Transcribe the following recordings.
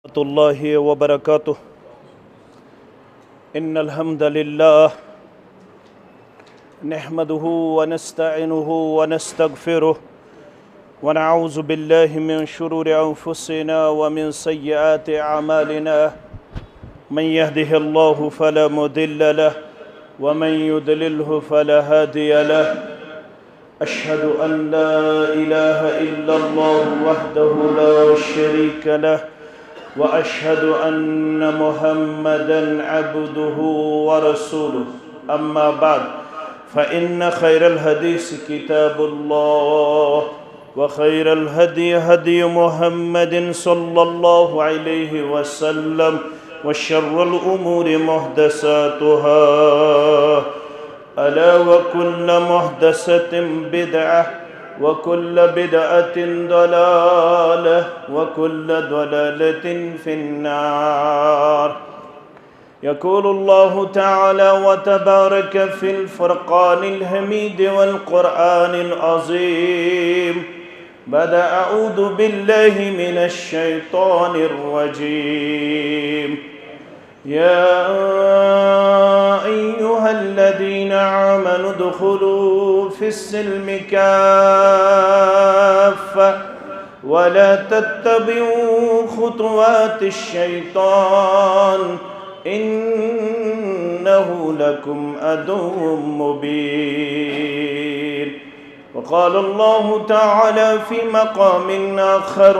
रहमतुल्लाहि व बरकातुह। इन्नल हम्दलिल्लाह नहमदुहु व नस्तईनुहु व नस्तगफिरुह व नऊज़ु बिल्लाहि मिन शुरूरि अंफुसिना व मिन सय्यिआति अमालिना। मन यहदिहिल्लाहु फला मुदिल्ल लहु व मन युद्लिल्हु फला हादिय लहु। अशहदु अन ला इलाहा इल्लल्लाहु वहदहु ला शरीक लहु व अशहदु अन्न मुहम्मदन अब्दुहु व रसूलुहु। अम्मा बाद फ़इन्न खैरल हदीस किताबुल्लाह व खैरल हदी हदी मुहम्मदिन सल्लल्लाहु अलैहि वसल्लम व शर्रल उमूरि मुहदसातुहा अला व कुल्ल मुहदसतिन बिदअह व कुल्ल बिदअतिन दलालह व कुल्ल दलालतिन फिन्नार। यक़ूलुल्लाहु तआला व तबारक फ़िल फ़ुरक़ानिल हमीद वल क़ुरआनिल अज़ीम। बाद अऊज़ु बिल्लाहि मिनश शैतानिर रजीम। या अय्युहल्लज़ीना आमनु उदख़ुलू फ़िस्सिल्मि काफ़्फ़ा व ला तत्तबिऊ ख़ुतवातिश शैतान इन्नहु लकुम अदुव्वुम मुबीन। वक़ाल अल्लाहु तआला फ़ी मक़ामिन आख़र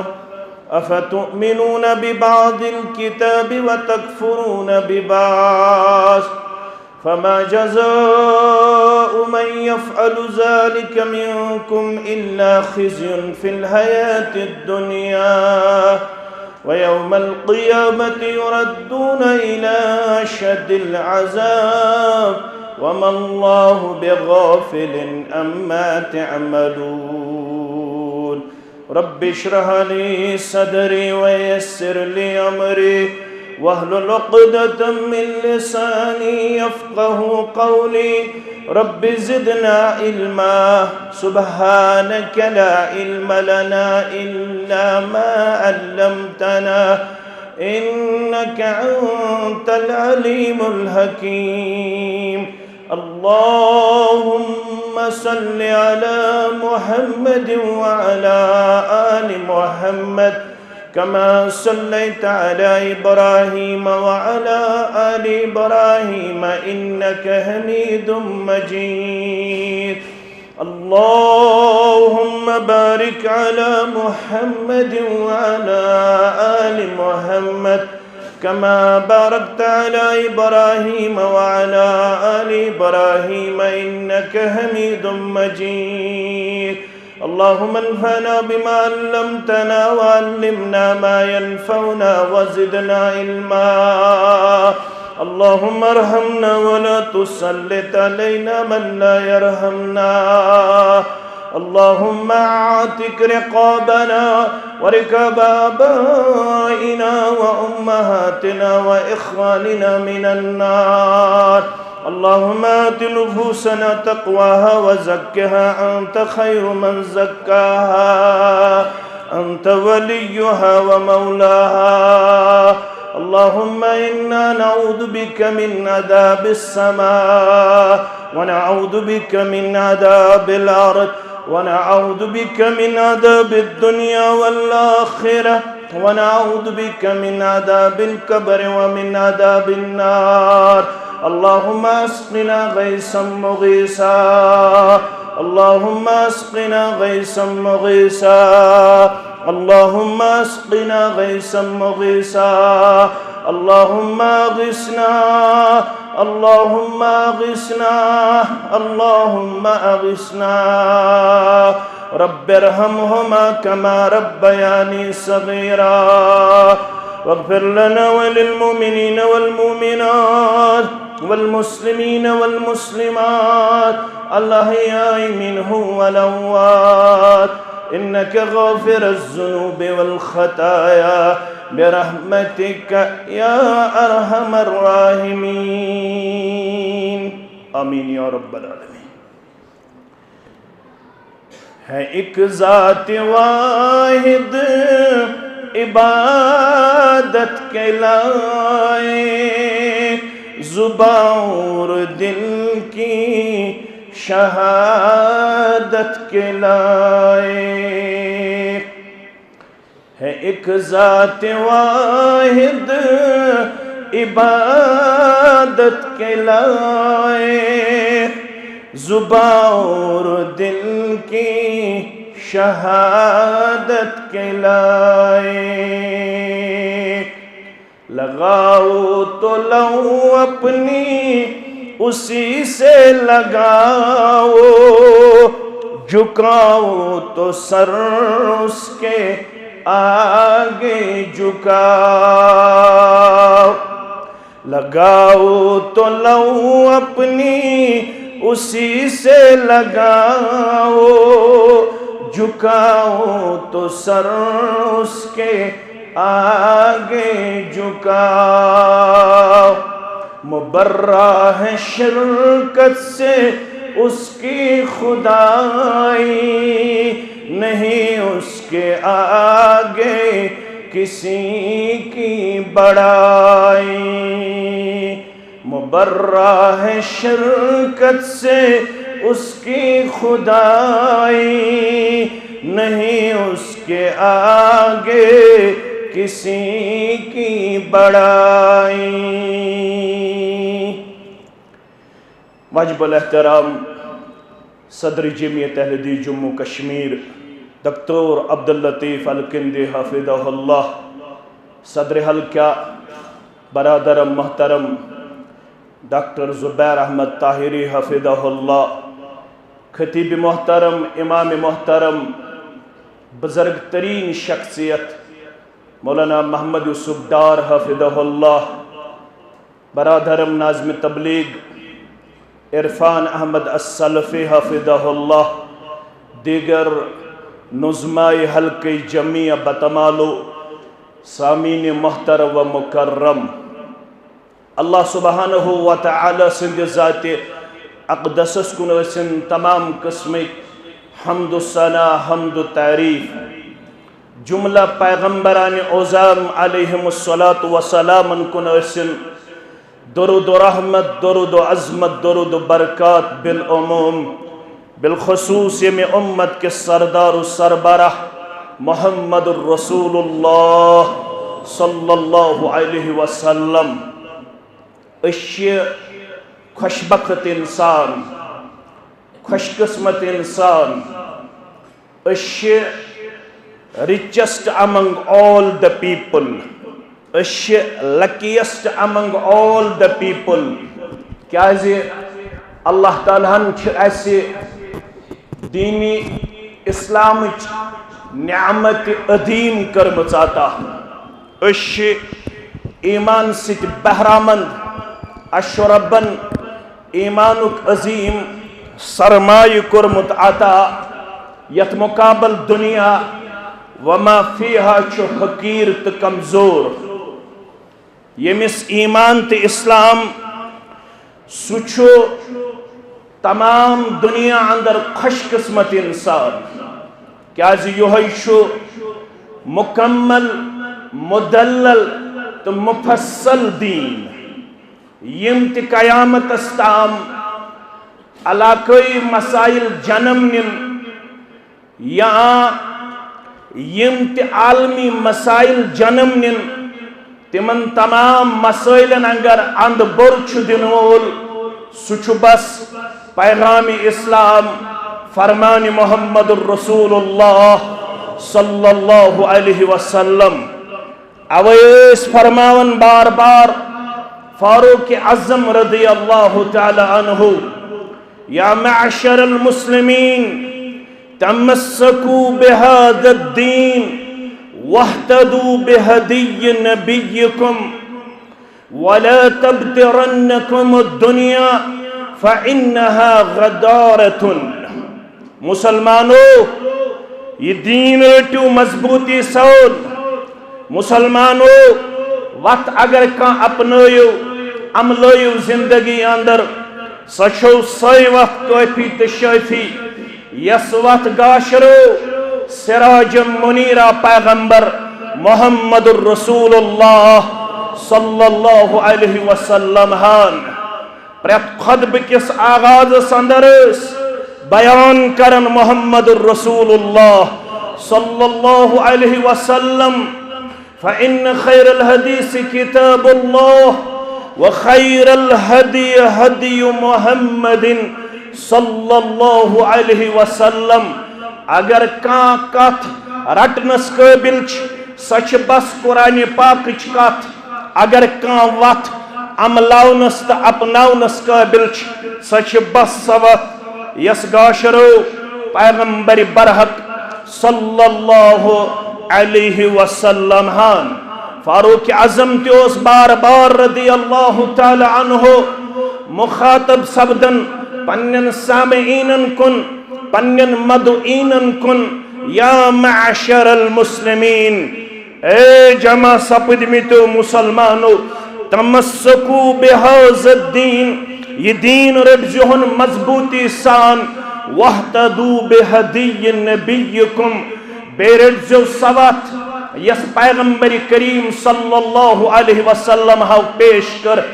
अफ़तुमिनून बिबअदिल किताबि व तकफ़ुरून बिबअद फ़मा जज़ाउ मन यफ़अलु ज़ालिक मिनकुम इल्ला ख़िज़्युन फ़िल हयातिद दुनिया व यौमल क़ियामति युरद्दून इला अशद्दिल अज़ाब व मल्लाहु बिग़ाफ़िलिन अम्मा तअमलून। रब्बि इश्रह ली सदरी व यस्सिर ली अमरी वहलुल उक़दतम मिन लिसानी यफ़क़हू क़ौली। रब्बि ज़िदना इल्मा सुब्हानक ला इल्म लना इल्ला मा अल्लमतना इन्नक अंतल अलीमुल हकीम। अल्लाहुम्मा सल्लि अला मुहम्मद व अला आलि मुहम्मद कमा सल्लैता अला इब्राहीम व अला आलि इब्राहीम इन्नक हमीदुम मजीद। अल्लाहुम्मा बारिक अला मुहम्मद व अला आलि मुहम्मद कमा बारकता अला इब्राहीम व अला आलि इब्राहीम इन्नक हमीदुम मजीद। अल्लाहुम्मा अन्फ़अना बिमा अल्लमतना व अल्लिमना मा यनफ़उना व ज़िदना इल्मा। अल्लाहुम्मा अरहमना व ला तुसल्लित अलैना मन ला यरहमना। अल्लाहुम्मा आतिक रिक़ाबना व रिक़ाब आबाइना व उम्महातिना व इख़्वानिना मिनन नार। अल्लाहुम्मा आति नुफ़ूसना तक़वाहा व ज़क्किहा अन्त खैरु मन ज़क्काहा अन्त वलियुहा व मौलाहा। अल्लाहुम्मा इन्ना नऊज़ु बिका मिन अज़ाबिस समा व नऊज़ु बिका मिन अज़ाबिल अर्द व नऊज़ु बिका मिन अज़ाबिद दुनिया वल आख़िरह व नऊज़ु बिका मिन अज़ाबिल क़ब्र व मिन अज़ाबिन नार। अल्लाहुम्मा अस्क़िना ग़ैसन मुग़ीसा। अल्लाहुम्मा अस्क़िना ग़ैसन मुग़ीसा। अल्लाहुम्मा अस्क़िना ग़ैसन मुग़ीसा। अल्लाहुम्मा अग़िस्ना। अल्लाहुम्मा अग़िस्ना। अल्लाहुम्मा अग़िस्ना। रब्बिरहमहुमा कमा रब्बयानी सग़ीरा वग़्फ़िर लना व लिलमुमिनीन वल्मुमिनात वल्मुस्लिमीन वल्मुस्लिमात अल-अहयाइ मिनहुम वल अम्वात इन्नक गाफ़िरुज़्ज़ुनूबि वल ख़ताया बिरहमतिक या अरहमर राहिमीन। आमीन या रब्बल आलमीन। है एक ज़ात वाहिद इबादत के लायक, जुबां और दिल की शहादत के लायक है। एक ज़ात वाहिद इबादत के लायक, जुबां और दिल की शहादत के लायक। लगाओ तो लहू अपनी उसी से लगाओ, झुकाओ तो सर उसके आगे झुकाओ। लगाओ तो लहू अपनी उसी से लगाओ, झुकाओ तो सर उसके आगे झुकाओ। मुबर्रा है शिरकत से उसकी खुदाई, नहीं उसके आगे किसी की बड़ाई। मुबर्रा है शिरकत से उसकी खुदाई, नहीं उसके आगे किसी की बड़ाई। वाजिबुल एहतराम सदर जमीयत अहले हदीस जम्मू कश्मीर डॉक्टर अब्दुल लतीफ़ अल-किंदी हफ़िज़हुल्लाह, सदर हल्का बरादर मोहतरम डॉक्टर ज़ुबैर अहमद ताहिरी हफ़िज़हुल्लाह, खतीब मोहतरम, इमाम मोहतरम, बुज़ुर्ग तरीन शख्सियत मौलाना मोहम्मद यूसुफ डार हफ़िज़हुल्लाह, बरादरम नाज़िम तबलीग इरफान अहमद अस्सलफ़ी हफ़िज़हुल्लाह, दीगर नुज़्माए हल्के जमिया बतमालो, सामीन मोहतरम व मुकर्रम, अल्लाह सुब्हानहु व तआला सिंध ज़ाते अक़दसस कुन वसिन तमाम किस्म हम्दु सना हम्दु तारीफ़, जुमला पैगम्बरान ओज़ाम अलैहिमुस्सलातु वस्सलाम कुन वसिन दुरूद व रहमत, दुरूद व अज़मत, दुरूद व बरक़ात बिल उमूम बिलख़ुसूस में उम्मत के सरदार व सरबराह मुहम्मदुर रसूलुल्लाह सल्लल्लाहु अलैहि वसल्लम। खुशबख्त इंसान, खुशकिस्मत इंसान, richest among all the people, luckiest among all the people। क्या अल्लाह तालाहन ऐसे दीनी इस्लाम नियामत अदीम कर्मच अता, ईमान सित बहरामंद अशरबन ईमानुक अजीम सरमाय कुर्मुत अता, यत मुकाबल दुनिया वमा फीहा छु हकीर त कमजोर। यमिस ईमान त इस्लाम सुछो तमाम दुनिया अंदर खुशकिस्मत इंसान। क्या यह मुकम्मल मुदल्लल तो मुफस्सल दीन, यम त कयामत ताम इलाकाई मसाइल जन्म निन या यम त आलमी मसाइल जन्म निन, तिमन तमाम मसाइलन अगर अंद बोर दिन वोल सुछ बस पैगाम इस्लाम फरमान मोहम्मदुर रसूलुल्लाह सल्लल्लाहु अलैहि वसल्लम। अवैस फरमावन बार बार फारूक आज़म रज़ियल्लाहु ताला अन्हु, या मअशरल मुस्लिमीन तमस्सकू बिहाज़द्दीन वहतदू बिहदिय्य नबिय्यकुम वला तब्तिरन्नकुमुद्दुनिया फ़इन्नहा गदारतुन। मुसलमानों, ये दीन रटू मजबूती सौन। मुसलमानों, वक्त अगर कं अपनायो अमलायो जिंदगी अंदर, सो सही वक्त काफी तो शाफी। यस वक्त गाशरो सिराज मुनीरा पैगंबर Muhammadur Rasulullah sallallahu alaihi wasallam han pret khutbah kis agaz andar bayan karan Muhammadur Rasulullah sallallahu alaihi wasallam fa inna khairal hadisi kitabullah wa khairal hadi hadi Muhammadin sallallahu alaihi wasallam agar ka kat ratnas qabil sach bas Quran Pak kat agar ka wat amlaunas ta apnaunas qabil sach bas sawat yas gasharo paygambari barhaq sallallahu alaihi wasallam han Faruq Azam tos bar bar radiyallahu ta'ala anhu mukhatab sabdan pannan sami'inan kun pannan madu'inan kun ya ma'ashar al-muslimin jama sapidmitu musalmano tamassaku bihazad din ye deen rabjuhun mazbuti san wahtadu bihadiyin nabiyyikum berjo sawat yas paygambari kareem sallallahu alaihi wasallam haw pesh kar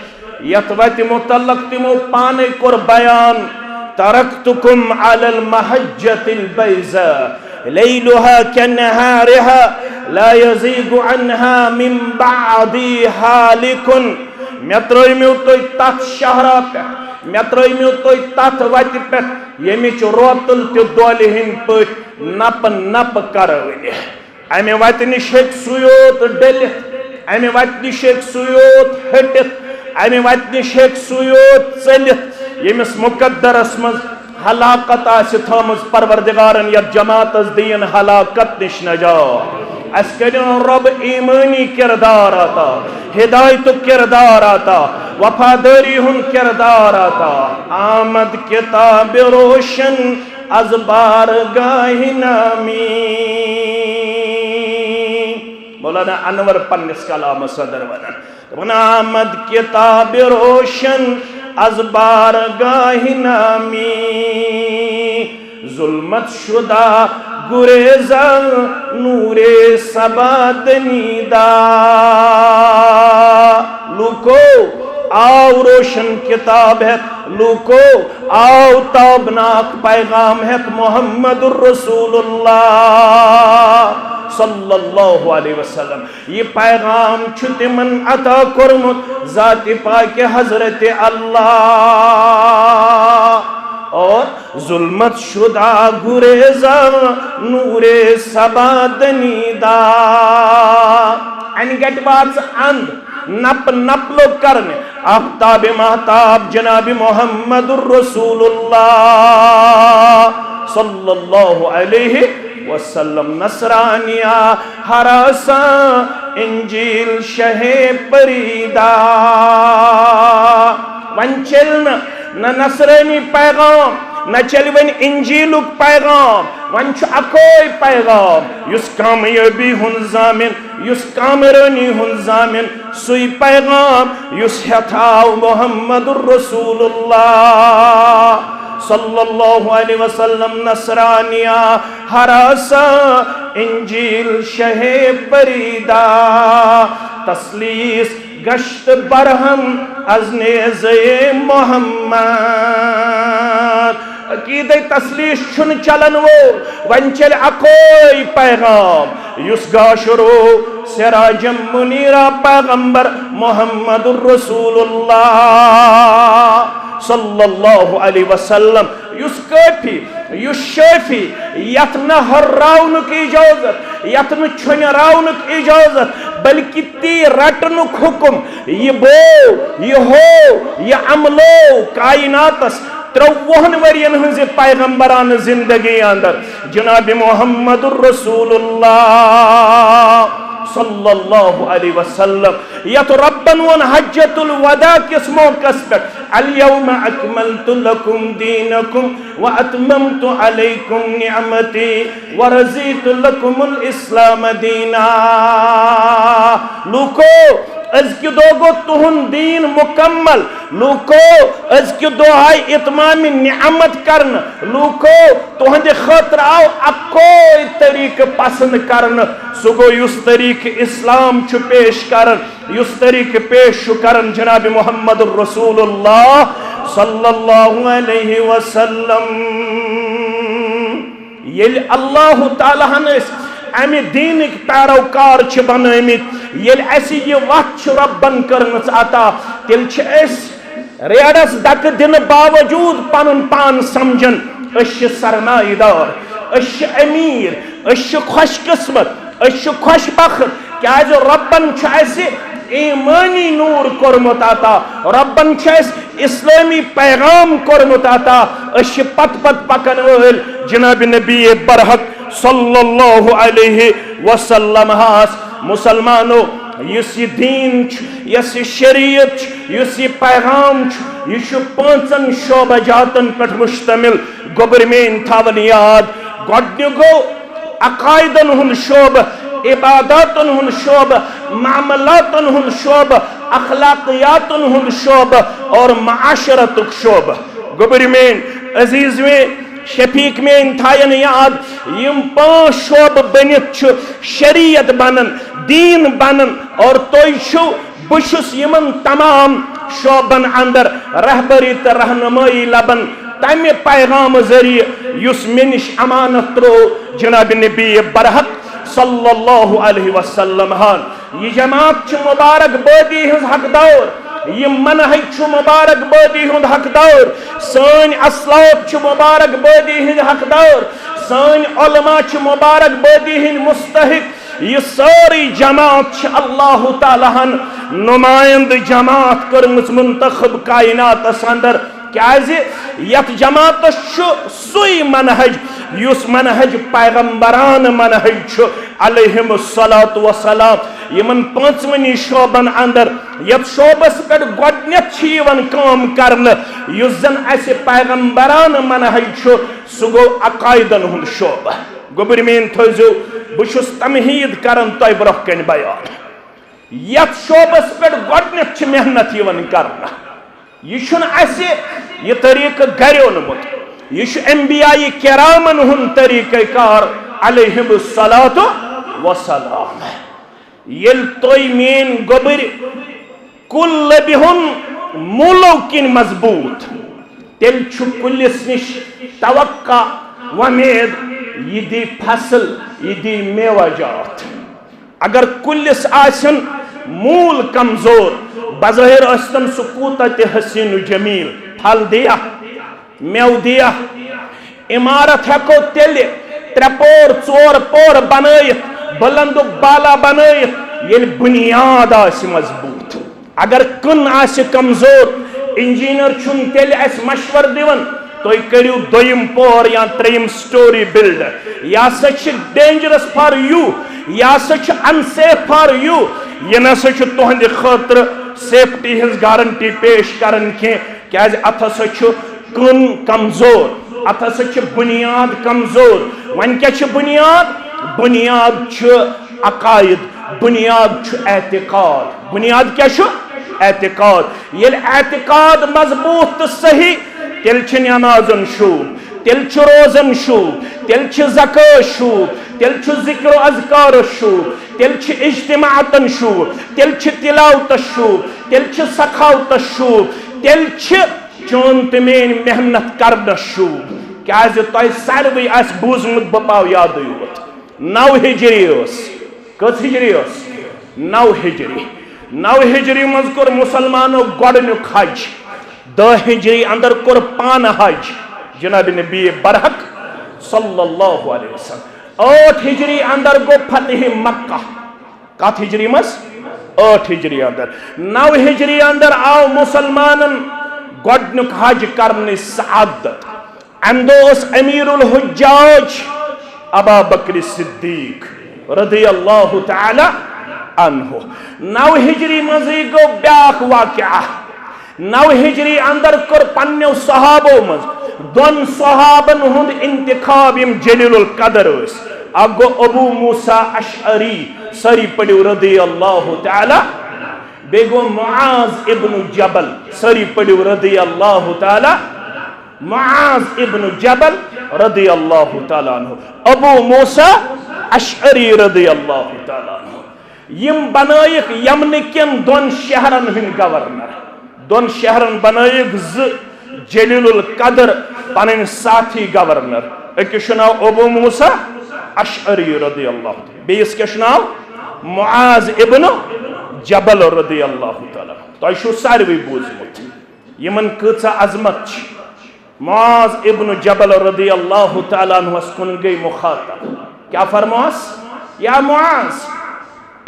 yatwati mutallaq timo pane kor bayan taraktukum ala al-mahajjati al-bayza layluha kanahariha la yazigu anha min ba'di halikun metroimiu toy tat shahra pe metroimiu toy tat vati pe yemich rotul te dolihin pat nap karavini ame vatni shek suyot delit ame vatni shek suyot hetit ame vatni shek suyot celit yemis muqaddaras maz halakat as thomas parvardigaran ya jamaat as din halakat nish najat askerin rob imani kirdar ata hidayat kirdar ata wafadari hun kirdar ata amad kitab roshan az bargah nami Maulana Anwar pannis kalam sadar wadan amad kitab roshan az bargah nami zulmat shuda gureza nure sabad nida luko आओ रोशन किताब है लुको आओ ताबनाक पैगाम है मोहम्मदुर रसूलुल्लाह सल्लल्लाहु अलैहि वसल्लम ये पैगाम छुतिमन अता कुरमुत जाति पाक हजरत अल्लाह और जुल्मत शुदा गुरेजा नूरे सबादनीदा and get what's and nap लोग करने आफ्ताब महताब जनाब मोहम्मदुर रसूलुल्लाह सल्लल्लाहु अलैहि वसल्लम नसरानिया हरासा इंजील शहे परीदा वंचल न नसरानी पैगाम न चलवन इंजीलुक पैगाम वंच अकोई पैगाम युस कामयाबी हुन जामिन युस कामरानी हुन जामिन सुई पैगाम युस हथाव मोहम्मदुर रसूलुल्लाह सल्लल्लाहु अलैहि वसल्लम नसरानिया हरासा इंजील शहे परीदा तस्लीस गश्त बरहम अजने ज़े मोहम्मद अकीद तस्लीस छुन चलन वो वंचल अकोई पैगाम युस गाशरो सिराजम मुनीरा पैगंबर मोहम्मदुर रसूलुल्लाह सल्लल्लाहु अलैहि वसल्लम युस काफी युस शाफी यत्न हर्राउन की इजाजत यत्न छुनराउन की इजाजत बल्कि ती रटनुक हुक्म ये बो ये हो ये अमलो कायनातस 53 वरियन हंज पैगंबरान जिंदगी अंदर जनाब मोहम्मदुर रसूलुल्लाह सल्लल्लाहु अलैहि वसल्लम या तो रब्बन वन हज्जतुल वदा किस मौक़स पे अल-यौम अकमलतु लकुम दीनकुम व अतममतु अलैकुम निअमती व रज़ीतु लकुमुल इस्लाम दीना लुको अजकि दो गो तुहुन दीन मुकम्मल लूको अजकि दो आय इतमाम नियामत करन लूको तुहंद खतर आओ अकोई तरीक पसंद करन सो गो युस तरीक इस्लाम छु पेश करन युस तरीक पेश छु करन जनाब मुहम्मद रसूलुल्लाह सल्लल्लाहु अलैहि वसल्लम येल अल्लाह ताला हनस अमि दीनिक पैरोकार छ बनमित येल ऐसी ये वक्त रब्बन करनस अता तिल छ एस रेडस दक दिन बावजूद पनुन पान समझन अश सरमाईदार अश अमीर अश खुशकिस्मत अश खुशबख्त क्या रब्बन छ ऐसे ईमानी नूर कोरमुत अता रब्बन छ इस्लामी पैगाम कोरमुत अता अश पत पत पकन वल जनाब नबी बरहक सल्लल्लाहु अलैहि वसल्लम हास मुसलमानो युस ये दीन यस शरीयत युस ये पैगाम यह पांचन शोबजातन पे मुश्तमिल गोबर में थवन याद गोडन्यु गो अकायदन हुन शोब इबादतन हुन शोब मामलातन हुन शोब अखलाकियातन हुन शोब और माशरतुक शोब गोबर में अजीज में शफीक में थायन याद यम पांच शोब बनित शरीयत बनन दीन बनन और तुम बुशुस यमन तमाम शोबन अंदर रहबरी तो रहनुमाई लबन तमे पैगाम जरिए युस मे निश अमानत त्रो जनाब नबी बरहक सल्लल्लाहु अलैहि वसल्लम हान यह जमात मुबारक बादी हज हकदार यह मनहज मुबारक बादी हुंद हकदार सन असलाफ मुबारक बादी हज हकदार सन उलमा मुबारक बादी हिंद मुस्तहिक यह सारी जमात अल्लाह ताला हन नुमाइंद जमात करमस मुंतखब कायनात अंदर क्या यथ जमात सुई मनहज युस मनहज पैगंबरान मनहज अलैहिमुस्सलातु वस्सलाम यमन पांचवनी शोबन अंदर यथ शोबस पे गोडन काम करन युस जन ऐसे पैगंबरान मनहज सु गो अकायदन हुंद शोब गोबर में थो बुशुस तमहीद करन तय ब्रोह कन बयान यथ शोबस पे गोडन मेहनत करना यह तरीक गरोनमुत यह अंबियाई किरामन हुन तरीक़े कार अलैहिमुस्सलातु वस्सलाम येल तोय मेन गोबर कुल लबिहुन मूलो किन मजबूत तेल छु कुलिस निश तवक्का वमेद यह दी फसल यह दी मेवाजात अगर कुलिस आसन मूल कमजोर बज़ाहिर अस्तन सुकूत हसीन जमील फल दिया मेव दिया इमारत हेको तेल त्रे पोर चोर पोर बनयित बुलंद बाला बनयित ये बुनियाद मजबूत अगर कन आस कमजोर इंजीनियर छुन तेल अस मशवर दिवन तुम करियो दोयम पोर या त्रेयम स्टोरी बिल्ड यह सच डेंजरस फॉर यू यह सच अनसेफ फॉर यू यह न तुहंद खतर सेफ्टी हज गारंटी पेश करन क्या अत कन कमजोर अत बुनियाद कमजोर वन क्या बुनियाद बुनियाद अकायद बुनियाद एतिकाद बुनियाद क्या एतिकाद ये एतिकाद मजबूत तो सही तेल नमाजन शूब तेल रोजन शूब तेल ज़कात शूब तेल जिक्र अज़कार शूब तेल इज्तिमातन शूब तेल तिलावत शूब तेल सखावत शूब तेल चोन तमेन मेहनत करन शूब क्या तुम सारे आस बूजमुत बह पाव याद योत 9 हिजरी कस हिजरी 9 हिजरी 9 हिजरी मज कोर मुसलमानो गोडनुक हज 10 हिजरी अंदर कोर पान हज जनाब नबी बरहक सल्लल्लाहु अलैहि वसल्लम 8 हिजरी अंदर गो फतह मक्का कत हिजरी मस 8 हिजरी अंदर 9 हिजरी अंदर आओ मुसलमानन गोडनुक हज करने सआदत अंदोस अमीरुल हुज्जाज अबा बकर सिद्दीक रदियल्लाहु तआला अन्हु 9 हिजरी मजी गो ब्याख वाक़या 9 हिजरी अंदर कर पन्ने सहाबो मज दोन सहाबन हुंद इंतखाब यम जलीलुल कदर अगो अबू मूसा अशअरी सरी पड़ो रदियल्लाहु तआला बेगो मुआज इब्न जबल सरी पढ़ो रदी अल्लाह ताला मुआज इब्न जबल रदी अल्लाह ताला अन्हु अबू मूसा अशअरी रदी अल्लाह ताला अन्हु यम बनायक यमन केन दोन शहरन हिंद गवर्नर दोन शहरन बनायक जलीलुल कदर पन साथी गवर्नर अकिस नाव अबू मूसा अशअरी रदी अल्लाह बेस क्या नाव मुआज इब्न जबल रदी अल्लाह ताला तुम सारे बूजमुत यमन कचा अजमत मुआज इब्न जबल रदी अल्लाह ताला अन्हुस कुन गई मुखातब क्या फरमास या मुआज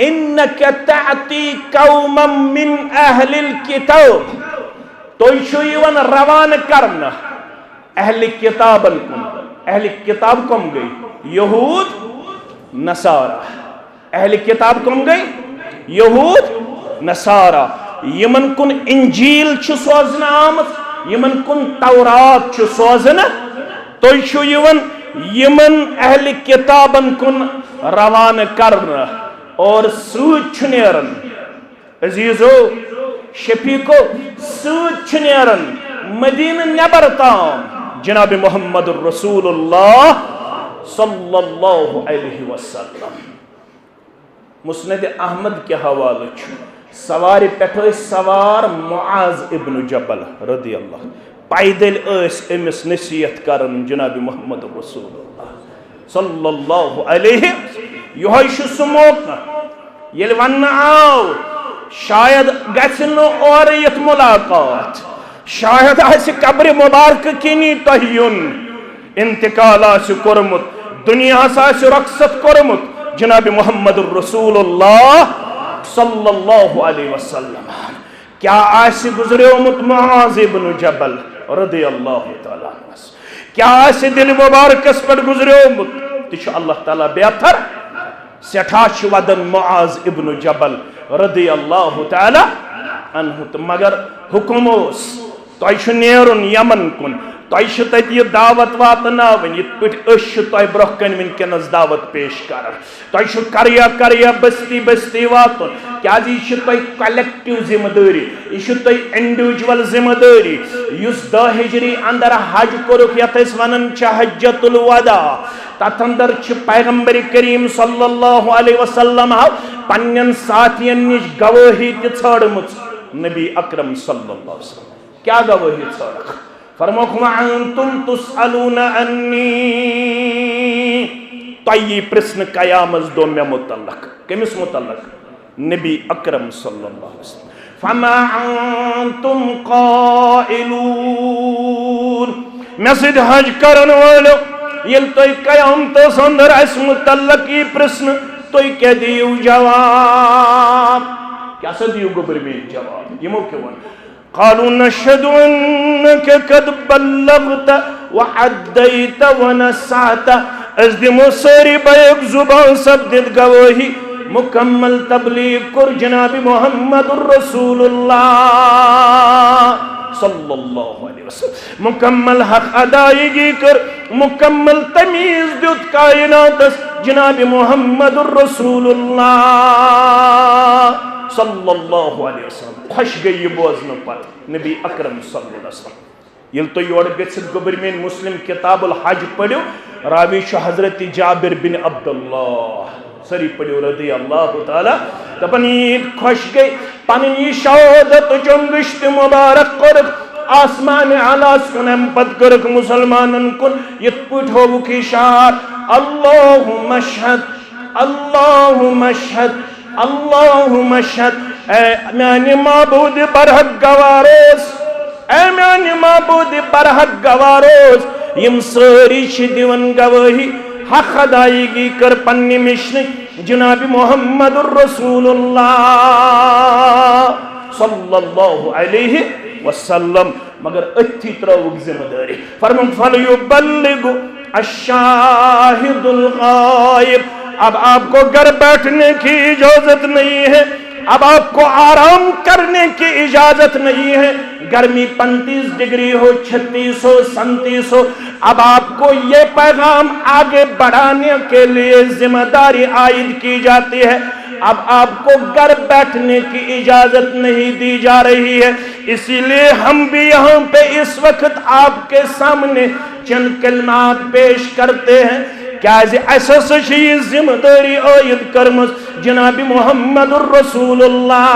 इन्नक ताती कौमम मिन अहलिल किताब तुम रवान करना अहल किताबन कुन अहल किताब कम गई यहूद नसारा अहल किताब कम गई यहूद नसारा यमन कुन इंजील सोजन आमत यमन कुन तौरात सोजन तुम यमन अहल किताबन कुन रवान करना और सूच नेरन अजीजो शफीको सूच नेरन मदीन नबर ताम जनाब मोहम्मद रसूलुल्लाह सल्लल्लाहु अलैहि वसल्लम मुस्नद अहमद के हवाले सवार पे सवार मुआज इब्न जबल रदी अल्लाह पैदल अमिस नसीहत करन जनाब मोहम्मद रसूलुल्लाह सल्लल्लाहु अलैहि यह सह मौका ये वन आव शायद गन और यथ मुलाकात शायद कब्र मुबारक किनी तह युन इंतकाल कोर्मुत दुनिया रखसत कोर्मुत जनाब मोहम्मद रसूलुल्लाह सल्लल्लाहु अलैहि वसल्लम क्या गुजरोमुत मुआज इब्न जबल रदी अल्लाह ताला क्या दिल मुबारकस पे गुजरोमुत तो अल्लाह ताला बेहतर सेठा वदन मुआज इब्न जबल रदी अल्लाह ताला अन्हु तो मगर हुकुम तुम नेरुन यमन कुन तुम यह दावत वातनावन इत पे ब्रोह कन वनकस दावत पेश कर तुम कर बस्ती बस्ती वातुन क्या तुम कलेक्टिव जिम्मेदारी यह इंडिविजुअल जिम्मेदारी युस 10 हिजरी अंदर हज कोरुख यथ वन हज्जतुल वदा तथ अंदर पैगंबर करीम सल्लल्लाहु अलैहि वसल्लम पन्न साथियन निश गवाही तड़मुत नबी अकरम सल्लल्लाहु अलैहि वसल्लम क्या गवाही छड़क फरमोख तुम तुसअलून अन्नी तय प्रश्न कयामत दो मे मुतल्लक कमिस मुतल्लक नबी अकरम सल्लल्लाहु अलैहि वसल्लम फमा अंतुम काइलून मे सिद हज करन वालो ये तुम कयामत अंदर अस मुतल्लक ये प्रश्न तुम क्या दियो जवाब क्या सा दियो गोबर में जवाब यमो के वन क़ालू नशहदु अन्नका क़द बल्लग़त व अद्दैत व नसअत अस दिमो सारी बैक जुबान सब दित गवाही मुकम्मल तबलीग कर जनाब मोहम्मदुर रसूलुल्लाह सल्लल्लाहु अलैहि वसल्लम मुकम्मल हक अदायगी कर मुकम्मल तमीज दुत कायनात जनाब मोहम्मदुर रसूलुल्लाह सल्लल्लाहु अलैहि वसल्लम खुश गई बोजन पत नबी अकरम सल्लल्लाहु अलैहि वसल्लम ये तो योर गसित गोबर में मुस्लिम किताबुल हज पढ़ो रावी हजरत जाबिर बिन अब्दुल्लाह सरी पढ़ो रदी अल्लाह ताला दपन खुश गई पन शहादत जंगश्त मुबारक कर आसमान आलास कुन पत कर मुसलमानन कुन ये होवुक इशार अल्लाहुम्मा अशहद अल्लाहुम्मा अशहद अल्लाहुम्मा अशहद ए माने माबूद बरहक गवारोस ए माने माबूद बरहक गवारोस यम सारी दिवन गवाही हक अदायगी कर पन्ने मिशन जनाब मोहम्मदुर रसूलुल्लाह सल्लल्लाहु अलैहि वसल्लम मगर अथी त्रौक जिम्मेदारी फरमान फलयुबल्लिगु अशाहिदुल गायब अब आपको घर बैठने की इजाजत नहीं है अब आपको आराम करने की इजाजत नहीं है गर्मी 35 डिग्री हो 36 हो 37 हो अब आपको ये पैगाम आगे बढ़ाने के लिए जिम्मेदारी आयद की जाती है अब आपको घर बैठने की इजाजत नहीं दी जा रही है। इसीलिए हम भी यहाँ पे इस वक्त आपके सामने चंद कलमात पेश करते हैं। क्या जिम्मेदारी आयद कर्मस जनाब मुहम्मदुर रसूलुल्लाह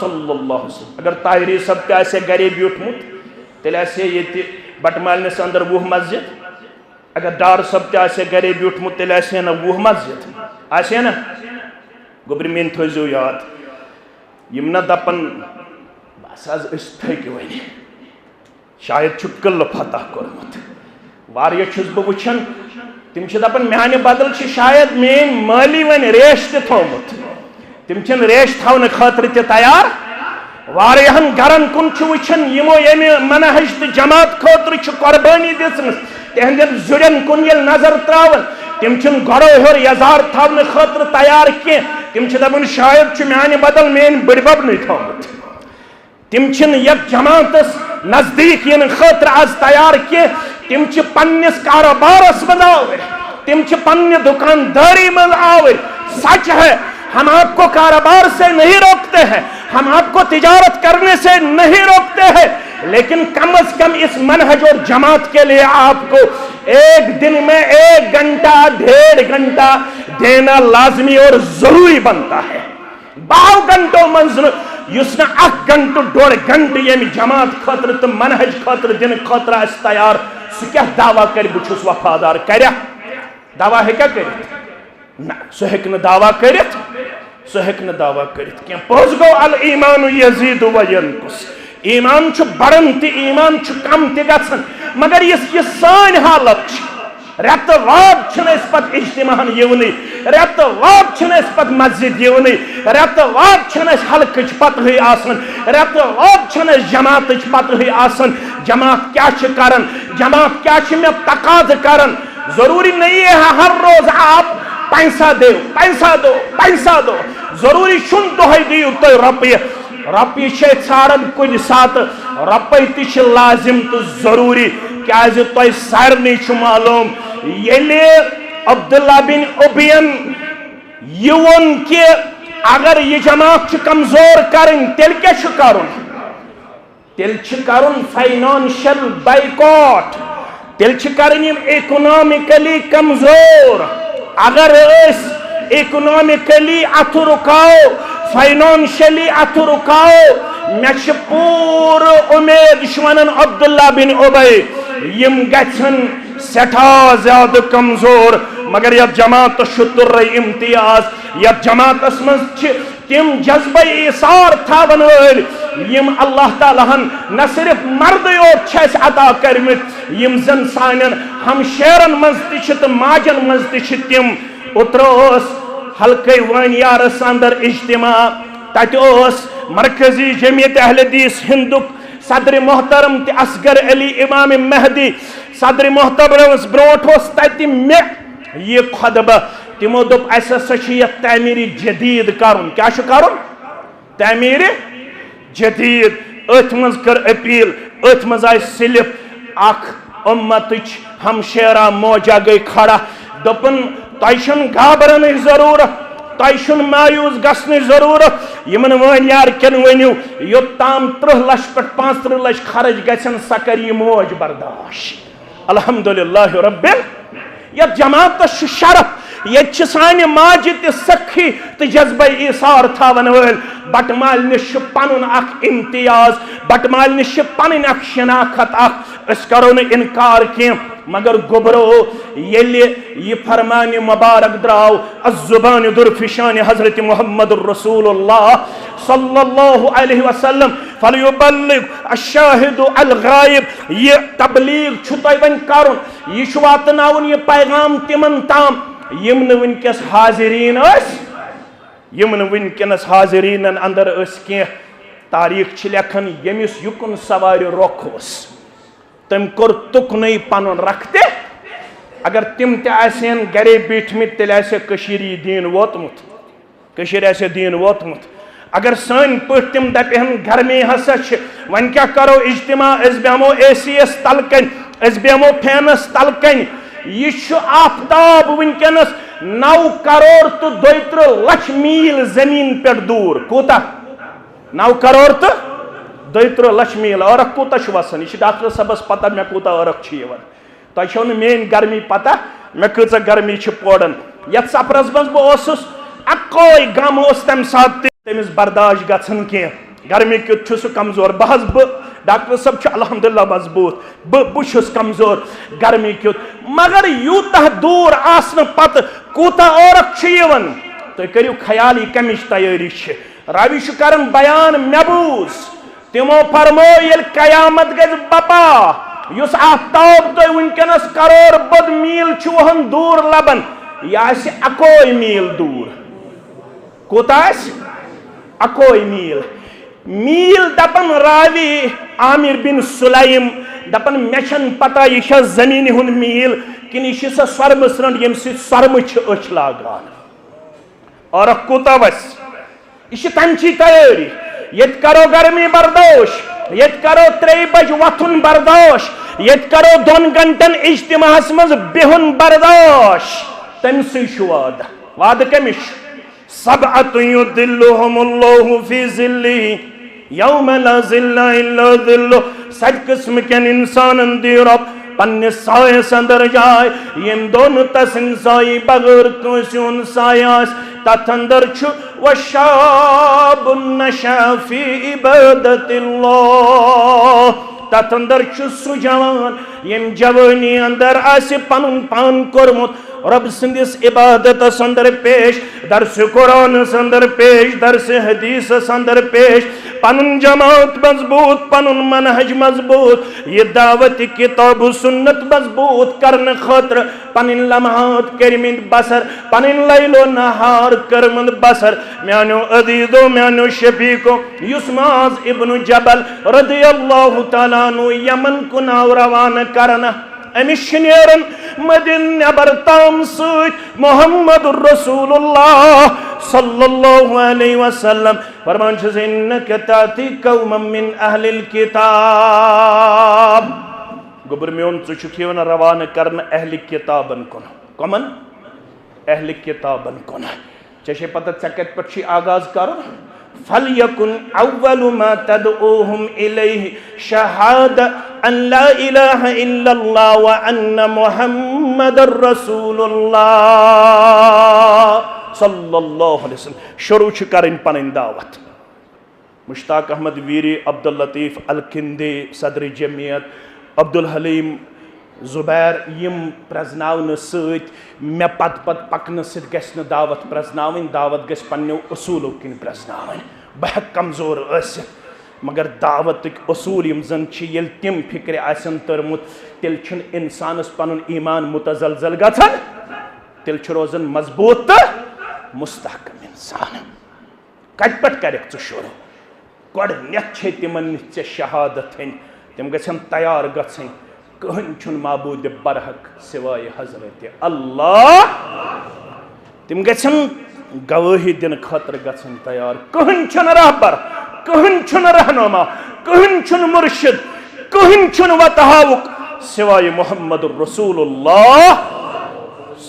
सल्लल्लाहु अलैहि वसल्लम। अगर ताहिरी सब ऐसे गरे ब्यूठमुत तेल ये बटमालनस अंदर 20 मस्जिद, अगर डार सब गरे ब्यूठमुत तेल 20 मस्जिद आसे ना। गोबर मेन थो याद यम ना दपन बस आज थक वन शायद कल फतह कोर्मुत वारिया छुस बह वुछन तिम दपन म्याने बदल शायद मेन माली वन रेश थोमुत तिम रेश थवन खतर तैयार। वारियाहन गरन कुन वुछन यमो यमे मनहज तो जमात खतर कुर्बानी दिसमस तिहंदन जुरन कुन ये नजर त्रावन तिम गड़ो हेर यजार थवन खतर तैयार कह तिम दपन शायद म्याने बदल मेन बड़बब नहीं थोमुत तिम यथ जमातस नजदीक इन खतर आज तैयार कह तिम पन्निस कारोबारस मज आवर तिम पन्ने दुकानदारी मज आवर। सच है हम आपको कारोबार से नहीं रोकते हैं, हम आपको तिजारत करने से नहीं रोकते हैं, लेकिन कम से कम इस मनहज और जमात के लिए आपको एक दिन में 1 घंटा 1.5 घंटा देना लाजमी और जरूरी बनता है। 12 घंटों मंजिल युस 1 घंटो 1.5 घंटे यम जमात खतर तो मनहज खतर दिन खतर तैयार सह क्या दावा कर बुछुस वफादार कर दावा है क्या कर ना सह हेक दावा कर सह हेक दावा कर पोज गो अल ईमान यजीद व यनकुस ईमान बढ़न तो ईमान कम तन मगर ये सान हालत रेत वाद पत इज्तिमान यवन रेत वाद पत मस्जिद यवन रेत वाद हल्क पत आसन रेत वाद जमात पत आसन। जमात क्या करन जमात क्या मे तकाज करन। जरूरी नहीं है हर रोज आप पैसा दो पैसा दो पैसा दो, जरूरी शुन दोहे दियो तो रुपये रुपये ाड़न कुछ सात रुपये ति लाजिम तो जरूरी क्या तुम सारे मालूम ये अब्दुल्ला बिन उबैन ये वोन कि अगर ये जमात कमजोर करें तेल क्या करुन तेल करुन फाइनेंशियल बाइकॉट तेल करें इकोनॉमिकली कमजोर। अगर इकोनॉमिकली अथ रुकाओ फाइनेंशियली अथ रुकाओ मे पूर उम्मीद वन अब्दुल्ला बिन उबै यम गन सठा ज्यादा कमजोर। मगर यह जमात तुर्र इम्तियाज यह जमात मज तिम जज्बे ईसार थवन यम अल्लाह तालाहन न सिर्फ मर्द योत अता कर्मित यम जन सान हमशेरन मज तो माजन मज तिम उतरोस हल्के वानियारस अंदर इज्तिमा तत मरकजी जमीयत अहले हदीस हिंदुक सदर मोहतरम ते असगर अली इमाम महदी सदर मोहतरम ब्रोट तत मे ये खुतबा तिमो दोप तमीर जदीद करुन क्या करुन तमीर जदीद अथ मज कर अपील अथ मज आय सिलिप अख उम्मत हमशेरा मौजा गई खड़ा दोपन तुम घाबरन जरूरत तुम मायूस गसन जरूरत यमन वन यार कन वनु योत्ताम 30 लाख पे 35 लाख खर्च गसन सकर ये मौज बर्दाश्त। अल्हम्दुलिल्लाह रब्बिल यह जमात शरफ ये सान माज सखी तो जज्बे ईसार थवन वल बटमाल निश पन अख इम्तियाज बटमाल निश पन अख शनाखत अख करो न इनकार कह मगर गुबरो ये फरमान मुबारक द्राव अज़्ज़ुबान दुरफिशान हजरत मुहम्मद रसूलुल्लाह सल्लल्लाहु अलैहि वसल्लम फलयुबल्लिग अश्शाहिदु अल गायब ये तबलीग छुतय वन करुन ये वातनाउन ये पैगाम तिमन ताम यम न वनकस हाजिरीन यम न वनकस हाजिरीन अंदर कह तारीख लेखन यमिस युकुन सवार रोख तम कोर तुकन पन रखते अगर तिम तन गरे बिठमित तेल दीन वोतमुत दीन वोतमुत अगर सन पे तिम दपहन गर्मी हसा वन क्या करो इज्तिमा बेमो एसीएस तलकन बेमो फैनस तलकन यह आफ्ताब वनकस 9 करोड़ तो 32 लक्ष मील जमीन पे दूर कोता 9 करोड़ तो 32 लक्ष मील और कोता वसान यह डॉक्टर सबस पता मे कोता अर्क तुम ना मेन गर्मी पता मे कच गर्मी पोड़न ये सफरस मज बहुत अकोई गम तम सात तमिस बर्दाश्त गन कह गर्मी क्युत सह कमजोर बह डॉक्टर सब अल्हम्दुलिल्लाह मजबूत बहुस कमजोर गर्मी क्युत मगर यूत दूर आसन पत कूता औरक तुम करू ख्याल यह कमिच तैयारी रावी कर बयान मे बूज तमो फरमो ये कयामत गज बपा युस आफ्ताब तुम वनकस करोड़ बद मील वहन दूर लबन यह अकोई मील दूर कोता अकोई मील दपन रावी आमिर बिन सुलाइम दपन मे पता यह जमीन हुन मील कि यह सह सर्म स्रंड यम सर्म अच लागान और कोता वस यह तमची तैयारी ये करो गर्मी बर्दाश ये करो 3 बज वथुन बर्दाश ये करो 2 घंटन इज्तिमास मज बिहुन बर्दाश तम वाद वाद कमिश सबअतु युदिल्लुहुमुल्लाहु फी ज़िल्लिही यौम ला ज़िल्ला इल्ला ज़िल्लुह 7 किस्म के इंसानन दी रब पन्ने साय अंदर जाए यम दोन तसन साई बगैर कोन सायास तथ अंदर छु वशाबुन नशा फी इबादतिल्लाह तथ अंदर छु सु जवान यम जवानी अंदर आसे पनुन पान कोरमुत रब सिंदिस इबादत अंदर पेश दर्स कुरान अंदर पेश दर्स हदीस अंदर पेश पनुन जमात मजबूत पनुन मनहज मजबूत ये दावत किताब सुन्नत मजबूत करने खातिर पनिन लम्हात करमिंद बसर पनिन लैलो नहार करमंद बसर म्यानो अदीदो म्यानो शफीको युस्माज इब्न जबल रदियल्लाहु तआला अन्हु यमन को नाव रवाना करना अमिश नेरन मदीन नबर ताम सत मुहम्मदुर रसूलुल्लाह सल्लल्लाहु अलैहि वसल्लम फरमान छ इन्नका ताती कौमम मिन अहलिल किताब गोबर मेन वन रवाना करन अहल किताबन कुन कमन अहल किताबन कुन चे पता ऐ कत पे आगाज कर फलयकुन अव्वलु मा तदऊहुम इलैहि शहादा अन ला इलाहा इल्लल्लाह व अन्न मुहम्मदुर रसूलुल्लाह सल्लल्लाहु अलैहि वसल्लम शुरू करन पन दावत मुश्ताक अहमद वीरी अब्दुल लतीफ अल किंदी सदर जमियत अब्दुल हलीम जुबैर यम प्रजनावन सत मे पत पकन सत दावत प्रजनावन दावत गस पन्नो असूलों किन प्रजनावन बह कमजोर मगर दावत असूल यम जन ये तम फिक्र आसन तरमुत तेल इंसानस पन ईमान मुतजलजल गछन तेल रोजन मजबूत तो मुस्तहकम इंसान कत पे कर शुरू गोडे तिमन ऐ शहादत हन तम गन तैयार गन कहन माबूद बरहक सिवाय हजरत अल्लाह तम गन गवाही दिन खतर गन तैयार कहन रहबर कहन रहनुमा कहन मुर्शिद कहन वतहावुक सिवाय मुहम्मदुर रसूलुल्लाह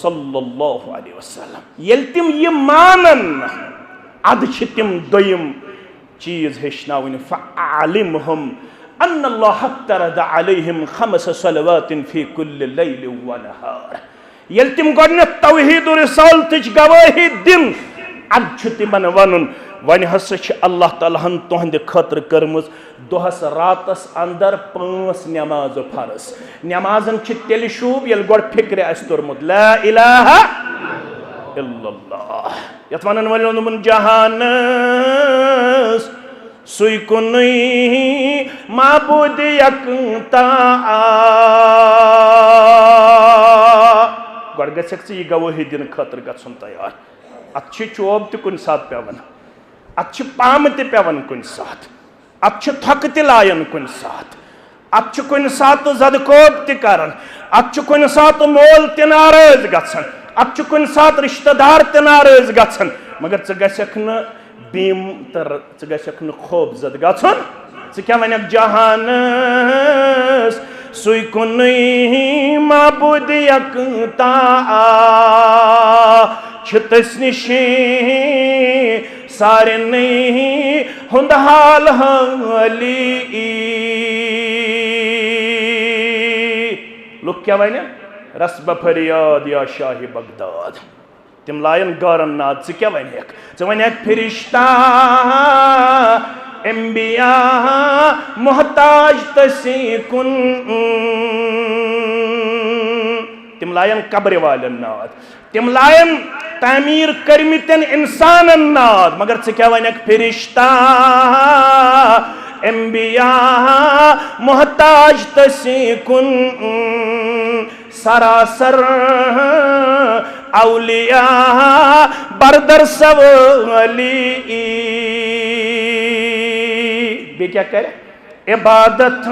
सल्लल्लाहु अलैहि वसल्लम ये तिम ये मानन अद तिम दोयम चीज हेचनावन फअलिमहुम अन्नल्लाह अफ्तरद अलैहिम खमस सलवातिन फी कुल्लि लैलि व नहार ये तिम गोडनेथ तौहीद रिसालतच गवाही दिन अद तिमन वनुन वन हसा अल्लाह ताला हन तुहंद खतर करमज दोहस रातस अंदर 5 नमाज फर्ज नमाजन तेल शूब ये गोड फिक्र आस तोरमुत ला इलाहा इल्लल्लाह यत वनन वलन जहानस सुई कुन माबूद यकता गोड गछ यह गवाही दिन खतर गन तैयार अत चोब तुन सात पेवन अत पाम पेवन कुन सात अत थक लायन कुन सात अत कुन सात जदकोब तन अत कुन सात मोल त नाराज गन अत कुन सात रिश्तेदार त नाराज गन मगर ऐ गक न बीम तर गक न खौफ जद गन क्या वन जहानस सुई कुन माबूद यकता तस निश सारे नहीं हुंद हाल हाली लुक क्या वन रस्ब फरियाद या शाही बगदाद तिम लायन गारन नाद ज क्या वन वन फिरिश्ता एम्बिया मोहताज तसी कुन तिम लायन कब्र वालन नाद तिम लायन तामीर करमितन इंसान नाद मगर ज क्या वन फिरिश्ता एम्बिया मोहताज तसी कुन सरासर औलिया बरदर सवाली बे क्या करे इबादत